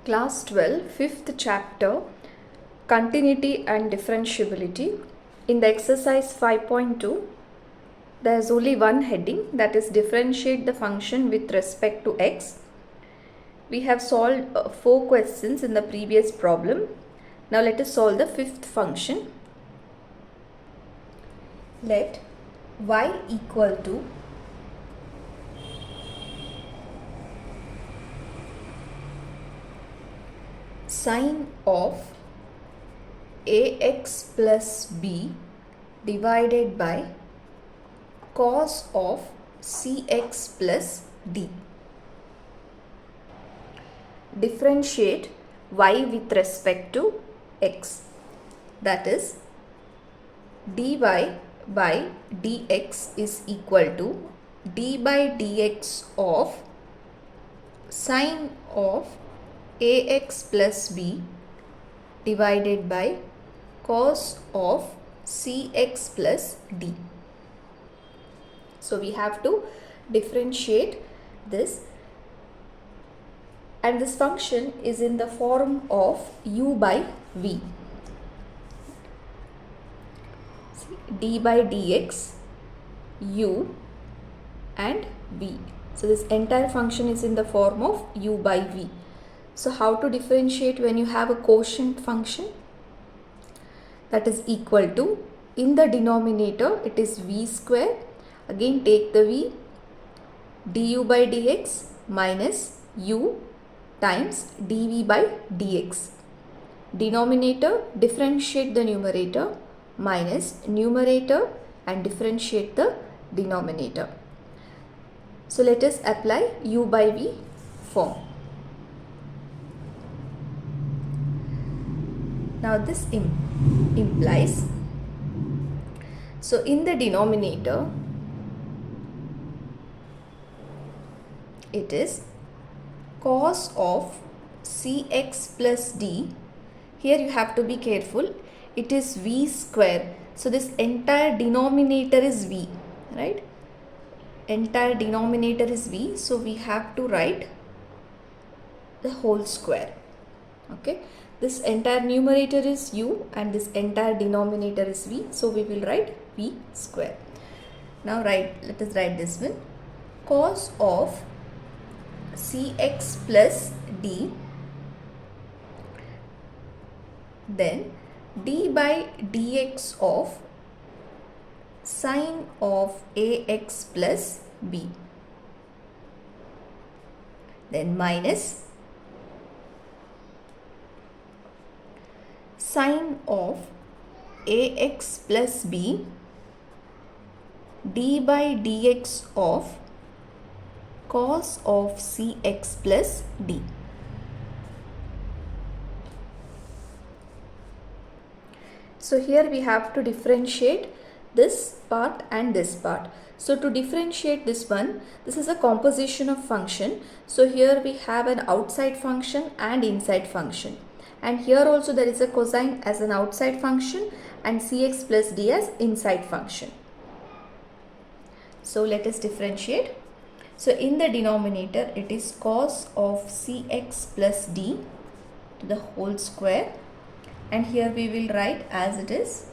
Class 12, 5th chapter, Continuity and Differentiability. In the exercise 5.2, there is only one heading, that is differentiate the function with respect to x. We have solved 4 questions in the previous problem. Now let us solve the 5th function. Let y equal to sine of ax plus b divided by cos of cx plus d. Differentiate y with respect to x, that is dy by dx is equal to d by dx of sine of ax plus b divided by cos of cx plus d. So we have to differentiate this, and this function is in the form of u by v. See, d by dx, u and v. So this entire function is in the form of u by v. So how to differentiate when you have a quotient function? That is equal to, in the denominator it is v square, again take the v, du by dx minus u times dv by dx. Denominator, differentiate the numerator, minus numerator and differentiate the denominator. So let us apply u by v form. Now this implies, so in the denominator it is cos of cx plus d. Here you have to be careful, it is v square. So this entire denominator is v, right? Entire denominator is v, so we have to write the whole square. Okay, this entire numerator is u and this entire denominator is v, so we will write v square. Now let us write this one, cos of cx plus d, then d by dx of sine of ax plus b, then minus sine of ax plus b d by dx of cos of cx plus d. So here we have to differentiate this part and this part. So to differentiate this one, this is a composition of function. So here we have an outside function and inside function. And here also there is a cosine as an outside function and cx plus d as inside function. So let us differentiate. So in the denominator it is cos of cx plus d to the whole square, and here we will write as it is.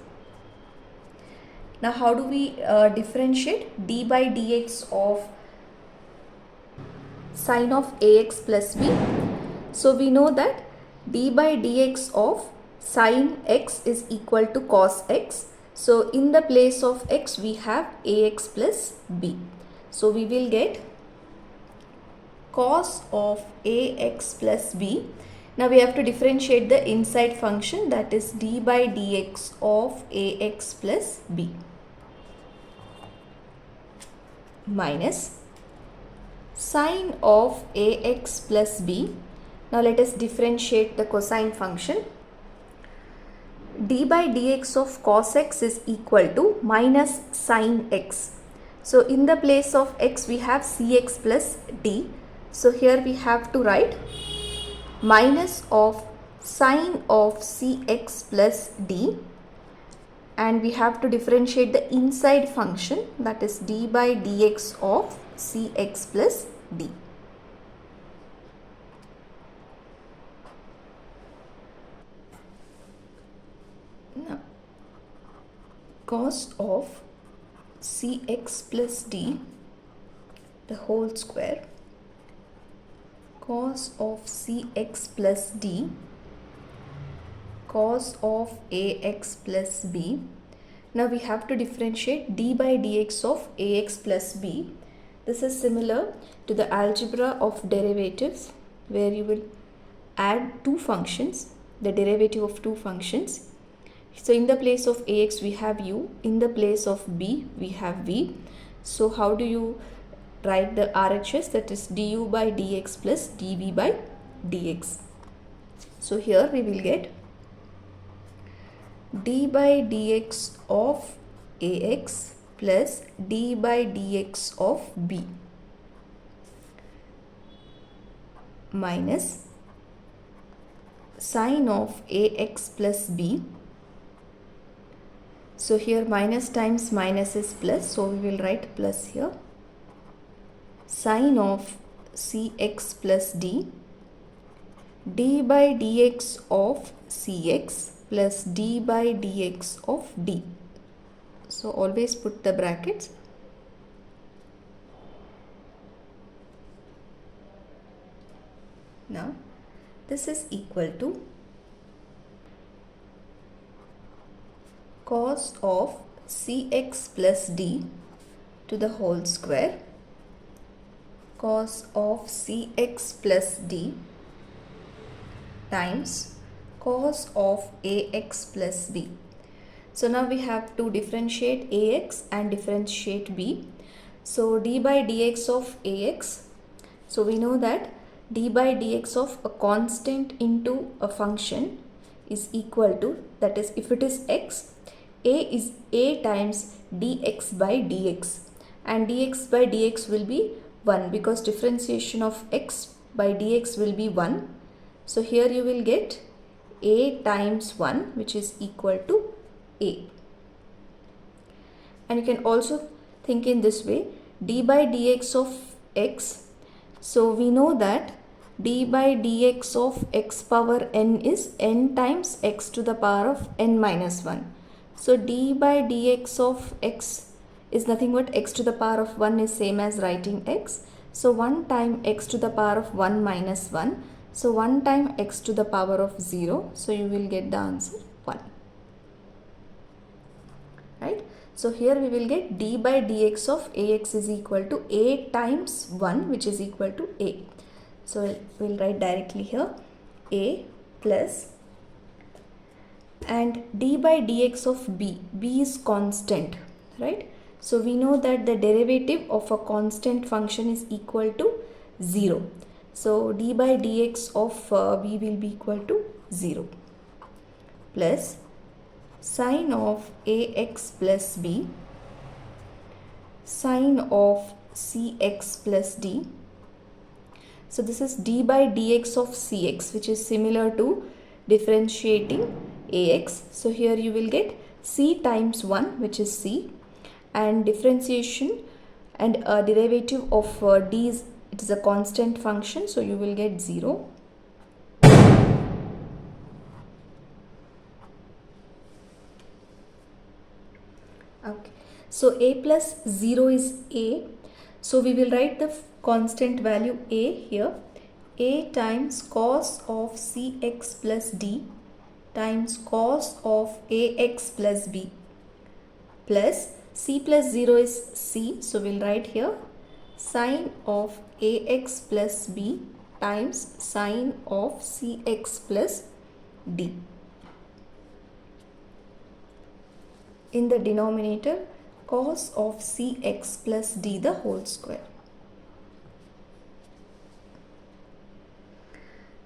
Now how do we differentiate? D by dx of sine of ax plus b. So we know that d by dx of sine x is equal to cos x. So in the place of x we have ax plus b. So we will get cos of ax plus b. Now we have to differentiate the inside function, that is d by dx of ax plus b, minus sine of ax plus b. Now let us differentiate the cosine function. D by dx of cos x is equal to minus sine x. So in the place of x we have cx plus d. So here we have to write minus of sine of cx plus d, and we have to differentiate the inside function, that is d by dx of cx plus d. cos of cx plus d the whole square, cos of cx plus d, cos of ax plus b. Now we have to differentiate d by dx of ax plus b. This is similar to the algebra of derivatives, where you will add two functions, the derivative of two functions. So in the place of ax we have u, in the place of b we have v. So how do you write the RHS? That is du by dx plus dv by dx. So here we will get d by dx of ax plus d by dx of b minus sine of ax plus b. So here minus times minus is plus, so we will write plus here, sine of cx plus d, d by dx of cx plus d by dx of d. So always put the brackets. Now this is equal to cos of cx plus d to the whole square, cos of cx plus d times cos of ax plus b. So now we have to differentiate ax and differentiate b. So d by dx of ax, so we know that d by dx of a constant into a function is equal to, that is if it is x, a is a times dx by dx, and dx by dx will be 1 because differentiation of x by dx will be 1. So here you will get a times 1, which is equal to a. And you can also think in this way, d by dx of x, so we know that d by dx of x power n is n times x to the power of n minus 1. So d by dx of x is nothing but x to the power of 1 is same as writing x. So 1 time x to the power of 1 minus 1. So 1 time x to the power of 0. So you will get the answer 1. Right? So here we will get d by dx of ax is equal to a times 1, which is equal to a. So we'll write directly here a plus, and d by dx of b is constant, right? So we know that the derivative of a constant function is equal to 0. So d by dx of b will be equal to 0 plus sine of ax plus b, sine of cx plus d. So this is d by dx of cx, which is similar to differentiating ax. So here you will get c times 1, which is c, and differentiation and a derivative of d is, it is a constant function, so you will get 0. Okay, so a plus 0 is a, so we will write the constant value a here, a times cos of cx plus d times cos of ax plus b plus c plus 0 is c, so we'll write here sine of ax plus b times sine of cx plus d. In the denominator, cos of cx plus d the whole square.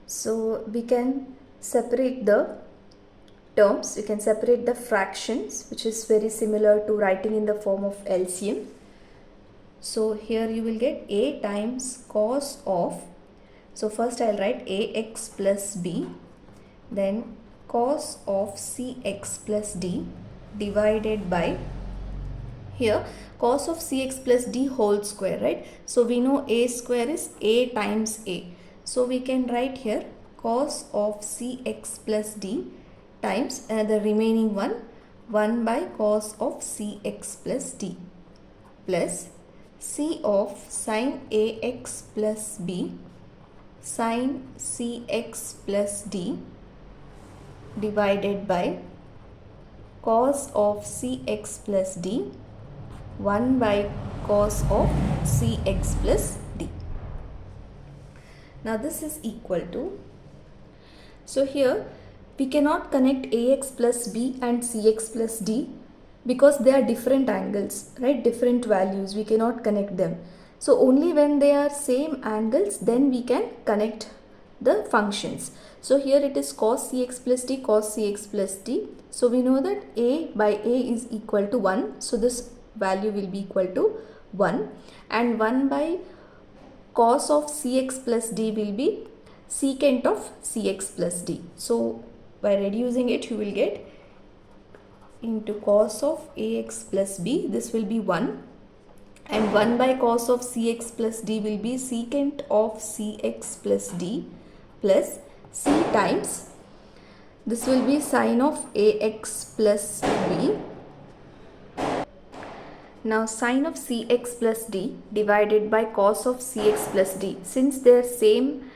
So we can separate the terms, you can separate the fractions, which is very similar to writing in the form of LCM. So here you will get a times cos of, so first I'll write ax plus b, then cos of cx plus d divided by, here cos of cx plus d whole square, right? So we know a square is a times a. So we can write here cos of cx plus d times the remaining one 1 by cos of cx plus d plus c of sin ax plus b sin cx plus d divided by cos of cx plus d 1 by cos of cx plus d. Now this is equal to, so here we cannot connect ax plus b and cx plus d because they are different angles, right? Different values, we cannot connect them. So only when they are same angles, then we can connect the functions. So here it is cos cx plus d, cos cx plus d. So we know that a by a is equal to 1. So this value will be equal to 1, and 1 by cos of cx plus d will be secant of cx plus d. So by reducing it, you will get into cos of ax plus b, this will be 1, and 1 by cos of cx plus d will be secant of cx plus d plus c times, this will be sin of ax plus b. Now sin of cx plus d divided by cos of cx plus d, since they are same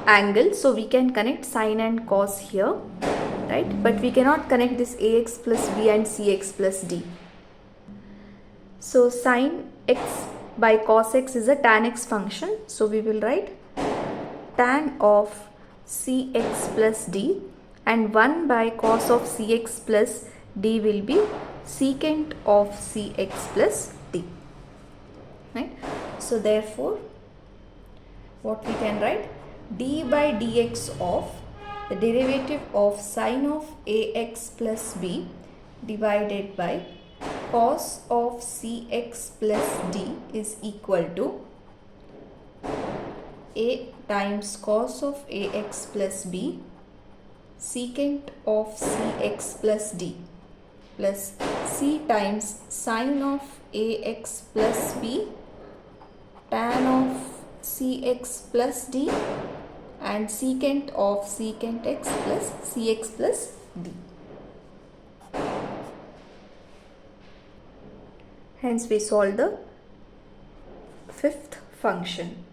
angle, so we can connect sin and cos here, right? But we cannot connect this ax plus b and cx plus d. So sin x by cos x is a tan x function, so we will write tan of cx plus d, and 1 by cos of cx plus d will be secant of cx plus d, right? So therefore what we can write, d by dx of the derivative of sin of ax plus b divided by cos of cx plus d is equal to a times cos of ax plus b secant of cx plus d plus c times sin of ax plus b tan of cx plus d and secant of secant x plus cx plus d. Hence we solve the fifth function.